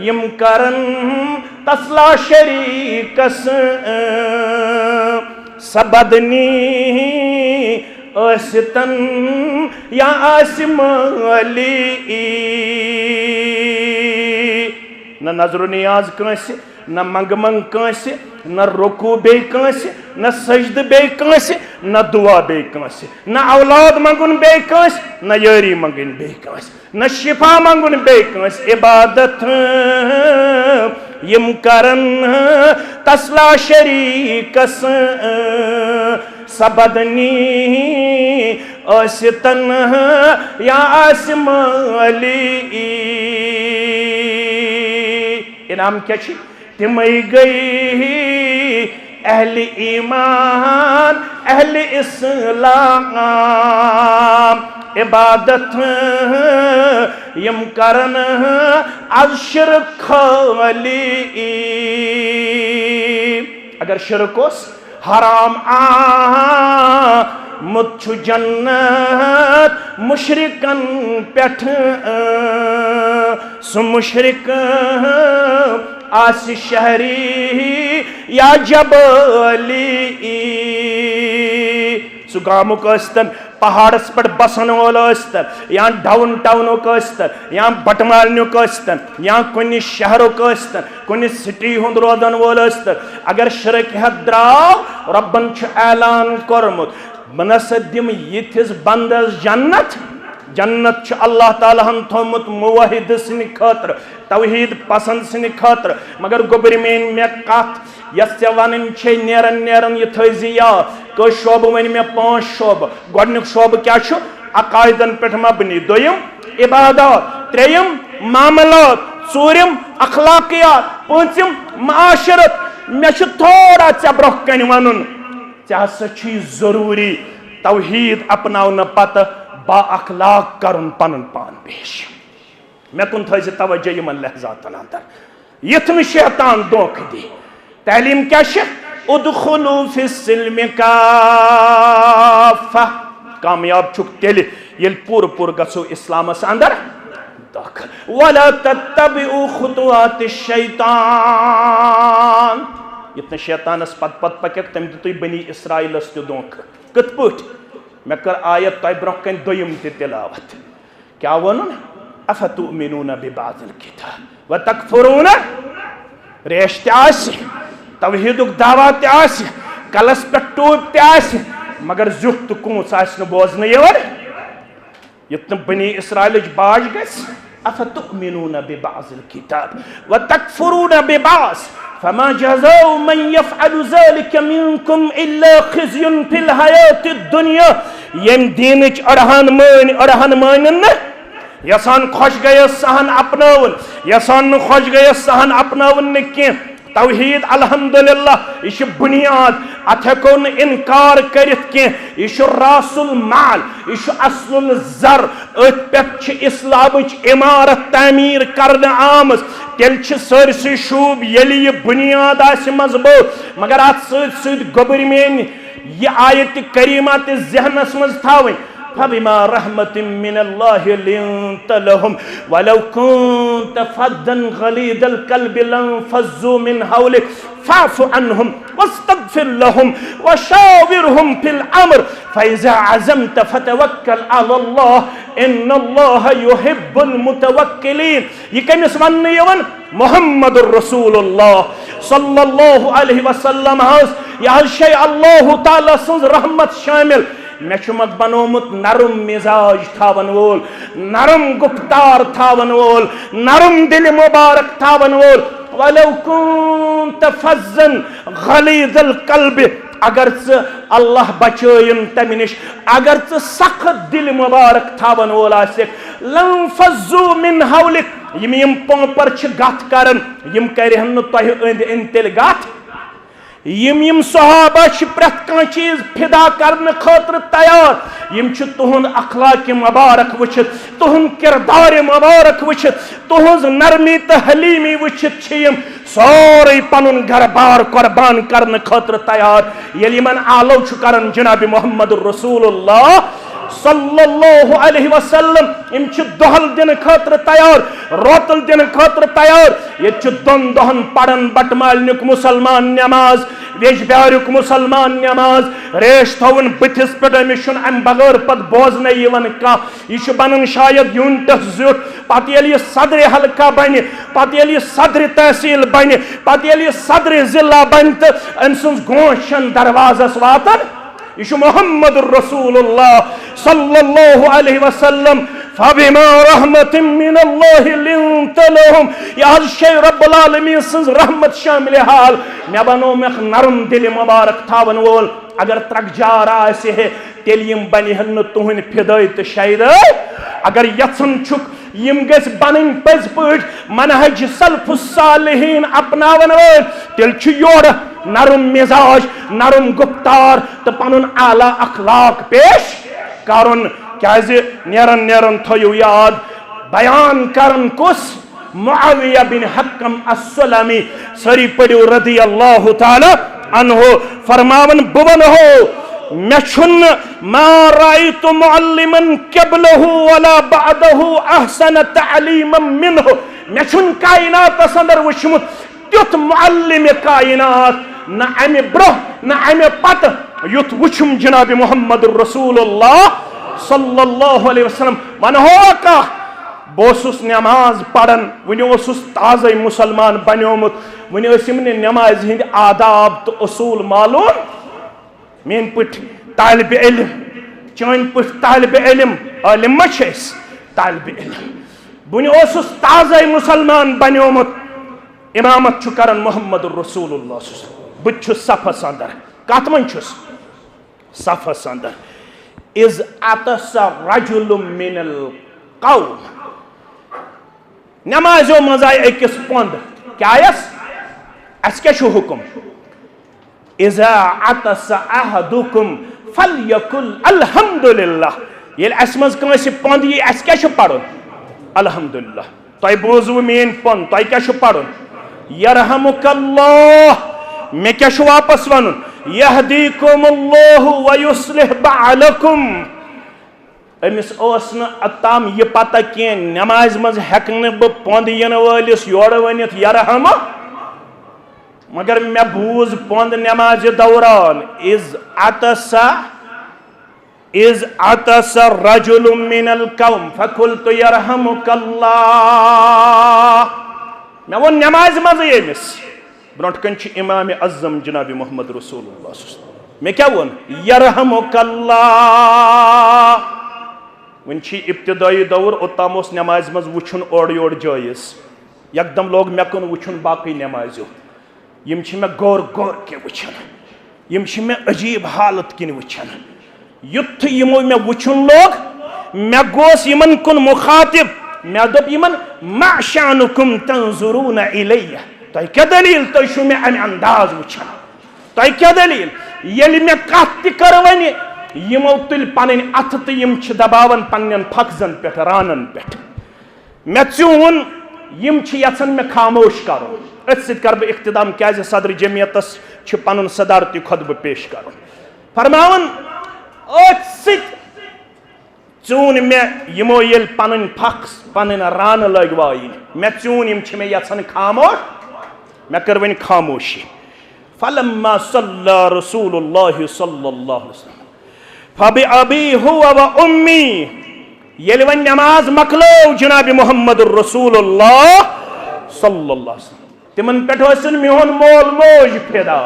यम करन तसला शरीकस सबदनी असतन या आसमाली न नजर नियाज कंस न मंग मंग कंस न रुकू बे कंस न सजद बे कंस न दुआ बे कंस न औलाद मंगुन बे कंस न यारी मंगन बे कंस न शिफा मंगुन बे कंस इबादत यम करन तसला शरीकस सबदनी असतन या आसमाली इनाम क्या तिमई गई अहले ईमान अहले इस्लाम इबादत यम करन आज शिरक खाली अगर शिरक हराम मुच्छु जन्नत मुशरिकन पेठ सु मुशरिक आस शहरी या जबली सु गामुक पहाड़स पे बसन वोल या डाउन टाउनुक या बटमालनुक या कुन शहरुक कुन सिटी हुंद रोदन वोल अगर शिरक हेत द्राव रब्बन ऐलान कोरमुत मनस दिम यिथिस बंदस जन्नत जन्नत अल्लाह ताला हन थोमुत मुवहिद सिन खतर तौहीद पसंद सिन खतर मगर गोबर मेन मे कथ यस वन नेरन नेरन यह थी याद कह शोब वन मे 5 शोब गोडनिक शोब क्या अकायदन पे मबनी दोयम इबादत त्रेयम मामलात चूरिम अखलाकियात पांचम माशरत मे थोड़ा ऐ ब्रोह कन वन ऐ जरूरी तौहीद अपनावन पत बा अखलाक करुन पनुन पान पेश मे कुन थी तवज्जो यमन लहजातन अंदर यथ न शैतान धोख दी तालीम क्या उदखुलू फिस्सिल्मि काफ़ा कामयाब छुक तेल येल पूर पूर गसो इस्लामस अंदर दाखिल वला तत्तबिउ खुतुआतिश शैतान यत शैतानस पत पत पकक तम दितु बनी इस्राइलस ते धोख कत पठ मे कर आयत तय ब्रोह कन दोयम ते तिलावत क्या वनुन अफतुमिनून बिबादिल किताब व तकफुरून रेश ते तौहीदुक दावा ते कलस पे टूब ते मगर जुह तो कूच बोजन यवर युत बनी इसराइल बाज गस अफतुमिनून बिबादिल किताब व तकफुरून बिबास फमा जज़ाउ मन यफ़अलु ज़ालिका मिनकुम इल्ला खिज़्युन फिल हयातिद दुनिया यम दीनच अड़हन मानन यसान खुश गए सहन अपनावन यसान खुश गए सहन अपनावन न तौहीद अल्हम्दुलिल्लाह यह बुनियाद अत हेको न इनकार करित कह यह रासुल माल यह असलुल जर अत पे इस्लामच इमारत तामीर करने आमज तेल सरसी शूब ये यह बुनियाद मजबूत मगर अत सत गोबर मेन यह आयत करीमा ते जहनस मज थावन फबिमा रहमतिन मिनल्लाहि लिंत लहुम वलौ कुंत फद्दन गलीदल कल्बि लंफज़्ज़ू मिन हौलिक फ़अफ़ु अन्हुम वस्तग़फ़िर लहुम वशाविरहुम फ़िल अम्र फ़इज़ा अज़मत फ़तवक्कल अलल्लाह इन्नल्लाह युहिब्बुल मुतवक्किलीन। ये कमिस वन्न यवन मुहम्मदुर रसूलुल्लाह सल्लल्लाहु अलैहि वसल्लम हस यह शे अल्लाह ताला सज रहमत शामिल। मे मत बनोमुत नरम मिजाज थावन वोल, नरम गुफ्तार थावन वोल, नरम दिल मुबारक थावन वोल। वलौ कुंत फज्जन गलीज़ल कल्ब, अगर अल्लाह बचयन तम नश, अगर सख्त दिल मुबारक थावन वोल लम फज्जू मिन हौलिक, यम पोपर गत करन यम करहन न तोह अंद अंद तेल गत। यम सहाबा प्रेत कह चीज फिदा करने खतर तैयार, यम तुहद अखलाक मुबारक वुचित, तुहद किरदार मुबारक वुचित, तुहज नरमी तो हलीमी वुचित यम सारे पनुन घर बार कुर्बान करने खतर तैयार। ये यमन आलो करन जनाब मोहम्मद रसूलुल्लाह सल्लल्लाहु अलैहि वसल्लम यम दोहल दिन खतर तैयार, रोतल दिन खतर तैयार। ये दोन दोहन पढ़न बटमालनुक मुसलमान नमाज, वेज ब्यारुक मुसलमान नमाज, रेश थवन बथिस पे अमिस अम बगैर पत बोजन यवन कह, यह बनन शायद यूनिटस जुट, पत ये सदर हल्का बन, पत ये सदर तहसील बन, पत ये सदर जिला बन, तो अम सज गोशन दरवाजस वातन। यह मोहम्मद रसूलुल्लाह सल्लल्लाहु अलैहि वसल्लम फबिमा रहमतिन मिनल्लाहि लिंत लहुम, यह शे रब्बुल आलमीन सज रहमत शामिल हाल। मे बनो मे नरम दिल मुबारक थावन वोल, अगर त्रकजार आसे है तेल यम बनिहन न तुहन फिदय तो शायद। अगर यथन छुक यम गस बन पज पट मनहज सल्फुस सालिहीन अपनावन वल, तेल छु योर नरम मिजाज, नरम गुफ्तार तो पनुन आला अखलाक पेश करन। क्या नेरन नेरन थो याद बयान करन कुस मुआविया बिन हक्कम अस्सलामी सरी पड़ो रदी अल्लाह ताला अन्हो फरमावन बुवन हो मेछुन मा रायतु मुअल्लिमन क़ब्लहु वला बअदहु अहसन तअलीमन मिनहु, मेछुन कायनात अंदर वुचमुत त्युत मुअल्लिम कायनात न अमे ब्रोह न अमे पत युत वुचुम जनाब मोहम्मद रसूलुल्लाह सल्लल्लाहु अलैहि वसल्लम। वन हो का बोसुस नमाज पढ़न, वुस ताज़ मुसलमान बनियोमुत, वन नमाज हिंद आदाब तो असूल मालूम। मेन पट तालिब इल्म, चन पट तालिब इल्म, आलिम मा तालिब इल्म, वन ताज़ मुसलमान बनियोमुत। इमामत करन मोहम्मद रसूलुल्लाह, बुत सफस अंदर, कत मन सफस अंदर। इज अतसा रजुलुम मिनल कौम, नमाजो मज आय अकिस पंद, क्या अस क्या हुकुम, इजा अतसा अहदुकुम फलयकुल अल्हम्दुलिल्लाह। ये अस मज कंस पंद यी अस क्या पढ़न अल्हम्दुलिल्लाह। तय बोजव मेन पंद, तय क्या पढ़न यरहमुकल्लाह। मे क्या वापस वन यहदीकुमुल्लाहु व युस्लिह बालकुम। अमिस अताम यह पता कह नमाज मज हेकन बह पंद इन वलिस योर वनित यरहम, मगर मे बूज पंद नमाज दौरान इज अतसा रजुलुम मिनल कौम फकुल्तु यरहमुकल्लाह। मे वो नमाज मज अमिस ब्रोट कन इमाम अज़म जनाब मोहम्मद रसूलुल्लाह, मे क्या वो यरहमुकल्लाह। वन इब्तिदाई दौर ओताम नमाज मज वुचुन ओर योर जायज़, यकदम लोग मे कुन वुचुन बाकी नमाजो, यम मे गौर गौर के वुचन, यम मे अजीब हालत किन वुचन। युथ यमो मे वुचुन लोग, मे गोस यमन कुन मुखातिब, मे दोप यमन मा शानुकुम तंजुरून इलैया। तय क्या दलील तुम मे अमे अंदाज वुचन, तय क्या दलील ये मे कत कर वन यमो तुल पन अथ तो यम दबावन पन्न फकजन पे रानन पे। मे चून यम यन मे खामोश कर, अथ सर बह इख्तिदाम क्या सदर जमियतस पन सदारती खुतब पेश कर। फरमावन अथ चून मे यमो ये पन फक्स पन रान लग वाइन, मे चून यम मे यन खामोश, मे कर वन खामोशी। फलम्मा सल्ला रसूलुल्लाह सल्लल्लाहु अलैहि वसल्लम फबि अबी हुवा व उम्मी येल वन नमाज मकलो जनाब मोहम्मद रसूलुल्लाह सल्लल्लाहु अलैहि वसल्लम तिमन पे मोन मोल मोज फिदा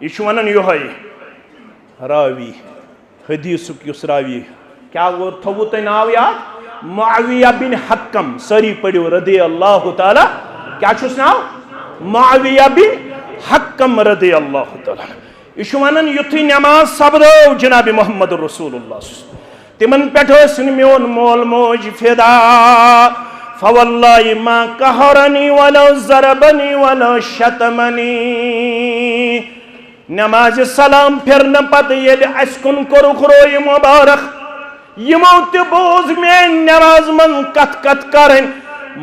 यह वन योहै रावी हदीसुक युस रावी क्या थवु तुम नाव याद मुआविया बिन हक्कम सारी पढ़ो रदी अल्लाह ताला क्या नाव मुआविया बिन हक्कम रदी अल्लाह ताला यह वन युथु नमाज सपदो जनाब मोहम्मद रसूलुल्लाह तिमन पे मोन मोल मोज फिदा फवल्लाहि मा कहरनी वलो ज़रबनी वलो शतमनी नमाज सलाम फिरन पत ये अस्कुन कोरुख रोय मुबारक यमो ते बोज में नमाज मन कत कत करें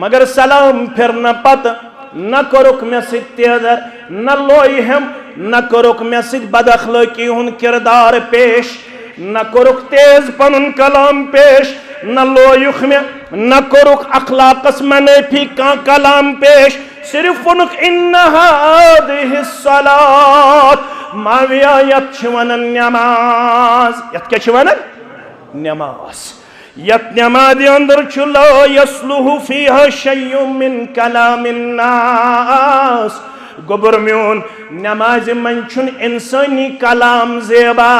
मगर सलाम फिरन पत न कोरुख में तेजर न लोई हम न कोरुख में बदअखलाकी हुन किरदार पेश न कोरुख तेज पनुन कलाम पेश न लोयुख में न कोरुख अखलाकस मनफी का कलाम पेश सिर्फ उनुक इन्नहादिहिस्सलात माविया यत नमाज यत क्या नमाज यत नमाज अंदर ला यसलुहु फीहा शय्युम मिन कलामिन्नास गोबर म्योन नमाज मन छुन इंसानी कलाम ज़ेबा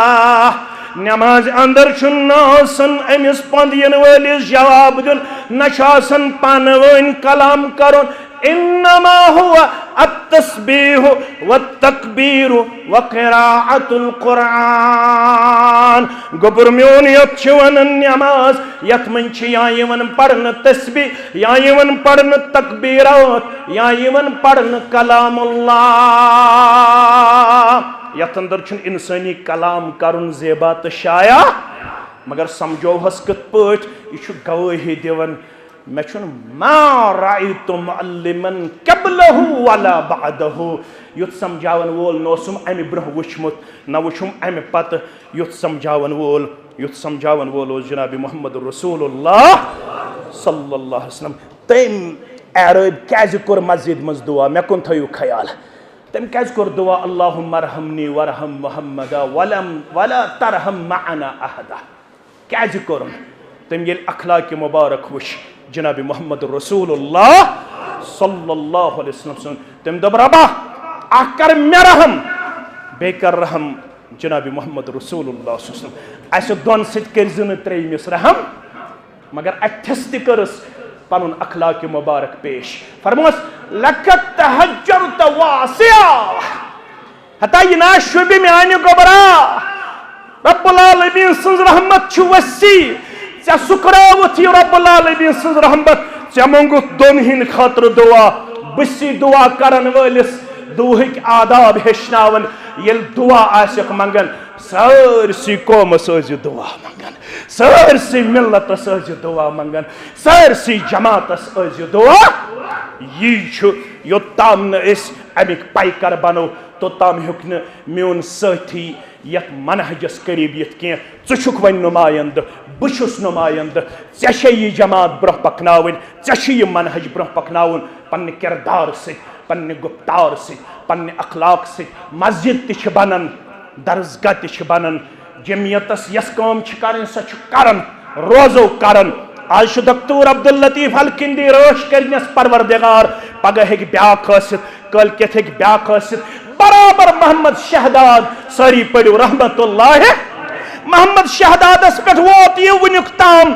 नमाज अंदर नासन अमिस पंदियन वलिस जवाब दिन नशासन पान वन कलाम करुन इन्नमा हुआ अत्तस्बीहु वत्तकबीरु वक़िराअतुल कुरान गोबर म्योन यत वन नमाज यत मन या यवन पढ़न तस्बीह या यवन पढ़न तकबीरात या यवन पढ़न कलामुल्लाह यत अंदर इंसानी कलाम करुन ज़ेबा तो शाया मगर समझोहस कत पट यह गवाही दिवन मे मा रायतु मुअल्लिमन क़ब्लहु वला बअदहु युथ समझावन वोल नोसुम अमि ब्रोह वुचमुत न वुचुम अमि पत युथ समझावन वोल जनाब मोहम्मद रसूलुल्लाह सल्लल्लाहु अलैहि वसल्लम तम एरब क्या कोर मस्जिद मज दुआ मे कुन थयु ख्याल तम क्या कोर दुआ अल्लाहुम्मा रहमनी वरहम मुहम्मदा वला तरहम मअना अहदा क्या कोर तम ये अखलाक मुबारक वुच जनाब मोहम्मद रसूलुल्लाह सल्लल्लाहु अलैहि वसल्लम तम दब रबा आकर मे रहम बेकर रहम जनाब मोहम्मद रसूलुल्लाह सल्लल्लाहु अलैहि वसल्लम अस दोन सत करजन त्रेमिस रहम मगर अथस तस पनुन अखलाक मुबारक पेश फरमोस लकत तहज्जरत वासिया हता यना शुबि म्यानि गोबरा रब्बुल आलमीन सन्ज रहमत छु वसी चे सुकरावत यह रब्बुल आलमीन सन्ज रहमत चे मंगुत दोन हिन खातर दुआ बसी दुआ करन वलिस दुहक आदाब हेचनावन येल दुआ आसक मंगन सारसी कौमस दुआ मंगन सारसी मिल्लतस दुआ मंगन सारसी जमातस दुआ यह योत्ताम न अमिक पैकर बनो तोत्ताम हेक न म्योन साथी यत मनहजस करीब यत कह चुक वन नुमायंद बुशुस नुमायंद ऐसे यह जमात ब्रोह पकनावन ऐसे यह मनहज ब्रोह पकनावन पन्ने किरदार से पन्ने गुफ्तार से पन्ने अखलाक से मस्जिद ति बनन दरसगाह ति बनन जमियतस यस काम करन सह करन रोजो करन आज डॉक्टर अब्दुल लतीफ अलकिंदी रोश करनस परवरदिगार पगह हेक ब्याख आसित कल केथ हेक ब्याख आसित बराबर मोहम्मद शहदाद सारी पढ़ो रहमतुल्लाह मोहम्मद शहदादस पे वोत यह वुनुक ताम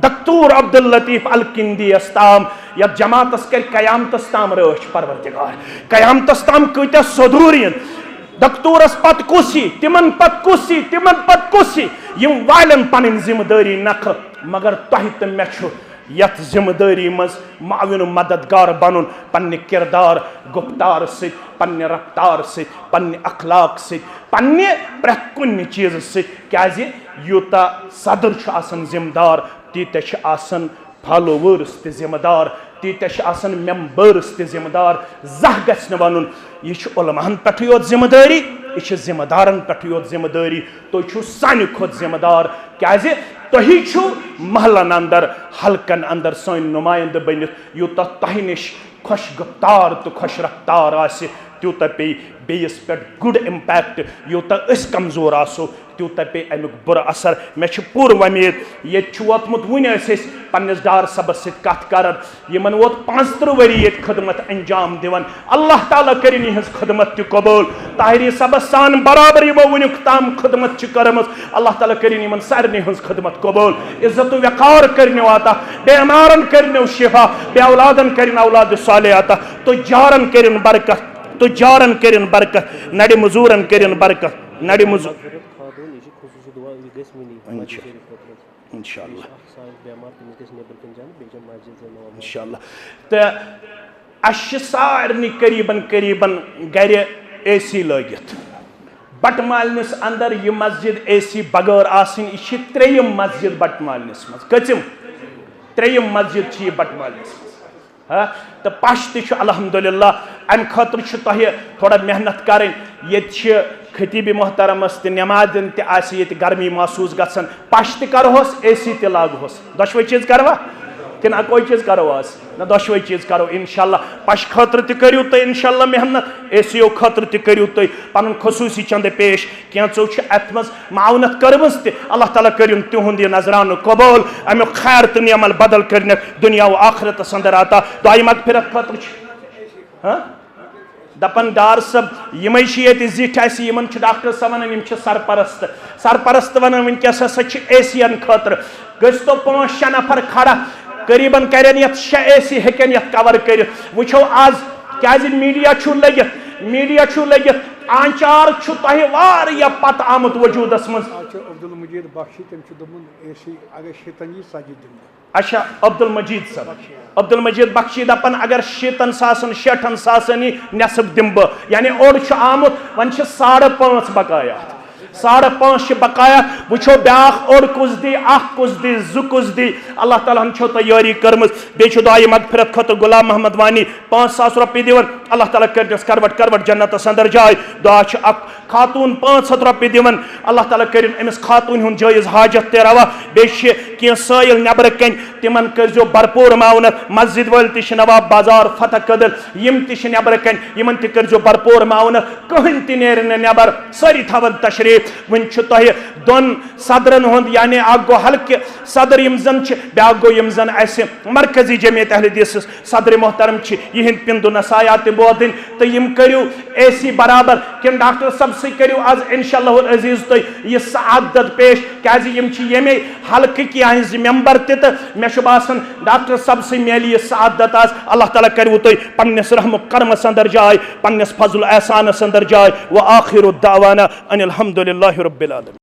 डॉक्टर अब्दुल लतीफ अलकिंदी ताम या जमातस कर कयामतस ताम रोश परवरदिगार कयामतस ताम कत्या सदूरियन डॉक्टरस पत कुसी तिमन पत कुसी यम वालन पन जिम्मेदारी नख मगर तह तो मे यथ जिम्मेदारी मज माविन मददगार बनन पन्ने किरदार गुफ्तार से पन्ने रफ्तार से पन्ने अखलाक से पन्ने प्रत कुन चीज से क्या यूता सदर आसन जिम्मेदार तीत आसन फॉलोवर्स ते जिम्मेदार तीत आसन मेंबर्स ते जिम्मेदार जह गछ न वनुन यह उलमाहन पे योत जिम्मेदारी यह जिम्मेदारन पे योत जिम्मेदारी तुम छो सानि खोत जिम्मेदार क्या तुही छो महलन अंदर हल्कन अंदर सन नुमाइंद बनित यूत तह निश खुश गुफ्तार तो खुश रफ्तार आसि त्यूत पे बेस पे गुड इम्पैक्ट यूत कमजोर आसो त्यूत पे अमुक बुर असर मे पूर वमीद ये वोतमुत वन पन्नस डार सबस सत कत कर यमन वोत 35 वरी ये खदमत अंजाम दिवन अल्लाह ताला करिन यहज खदमत त कबूल ताहिरी सबस सान बराबर यमो वनुक ताम खदमत करम अल्लाह ताला करिन यमन सारनी हज खदमत कबूल इज्जत वक़ार करने आता बेमारन करने शिफा बे औलादन करिन औलाद साले आता तो जारन करिन बरकत तो जारन करिन बरकत नड़े मजूरन करिन बरकत नड़े मजूर इंशाअल्लाह तो अश सारनी करीबन करीबन गर AC लगित बटमालनिस अंदर यह मस्जिद AC बगैर आसिन यह त्रेयम मस्जिद बटमालनिस मज कचम त्रेयम मस्जिद यह बटमालनिस हाँ तो पश त अल्हम्दुलिल्लाह अम खतर थोड़ा मेहनत करें ये खतीब मोहतरमस नमाज दिन ते गर्मी महसूस गसन पश तहोस AC त लागोस दशवे चीज करवा कि अकोई चीज करो आज ना दशवे चीज करो इंशाल्लाह पश खतर तू तुम इंशाल्लाह मेहनत AC खतर तू तुम पन खसूसी चंद पेश कैचो अत मज मावनत कर्मस अल्लाह ताला करिन तिहुंद नजरान कबूल अमुक खैर तो नियमल बदल कर दुनिया व आखरत अंदर आता दुआ मगफिरत खतर हाँ दपन डार सब यम जिठ यमन डॉक्टर सब वन सरपरस्त सरपरस्त वन वनकस हसा AC खतर गस तो 5-6 नफर खड़ा करीबन करें ये 6 AC हेकन ये कवर कर वो आज क्या मीडिया मीडिया लगित आंचार तह पत आमुत वजूदस मज अब्दुल मजीद बख्शी तम AC अगर शीतन सजी दिन अच्छा अब्दुल मजीद सब अब्दुल मजीद बख्शी दपन अगर 60,000 60,000 नसब दिम बह यानी ओर आमुत वन 5.5 बकाया 5.5 बकाया वो ब्या ओर कुछ दी कुछ दी जु कुछ दी अल्लाह ताला छो तैयारी कर्म बे दुआ मगफिरत खत गुलाम मोहम्मद वानी 500 रुपये दिवन अल्लाह ताला कर करवट करवट जन्नत अंदर जाय दुआ खातून 500 रुपये दिवन अल्लाह ताला कर अमिस खातून हुन जायज हाजत ते रवा बे कह साइल नबर कन तिमन कर भरपूर मावनत मस्जिद वल नवाब बाजार फतह कदल यम नबर कन यमन कर भरपूर मावनत कहन त नेर नबर सारी थवन तशरीफ वन तह दोन सदरन हुंद यानी अख गो हल्के सदर यम जन ब्या गो यम जन मरकजी जमियत अहल हदीस सदर मोहतरम यहंद पिंदु नसायात बोदन तो यम करू AC बराबर कि डॉक्टर सब से करू आज इंशाअल्लाह अजीज तुम यह सआदत पेश क्या ये हल्के की अहज मेंबर तो मे बासन डॉक्टर सब से मिली यह सआदत आज अल्लाह ताला करू तुम पन्नस रहम करमस अंदर जाय पन्नस फजल एहसानस अंदर जाय व आखिर दावाना अनिल हम्दुलिल्लाहि रब्बिल आलमीन।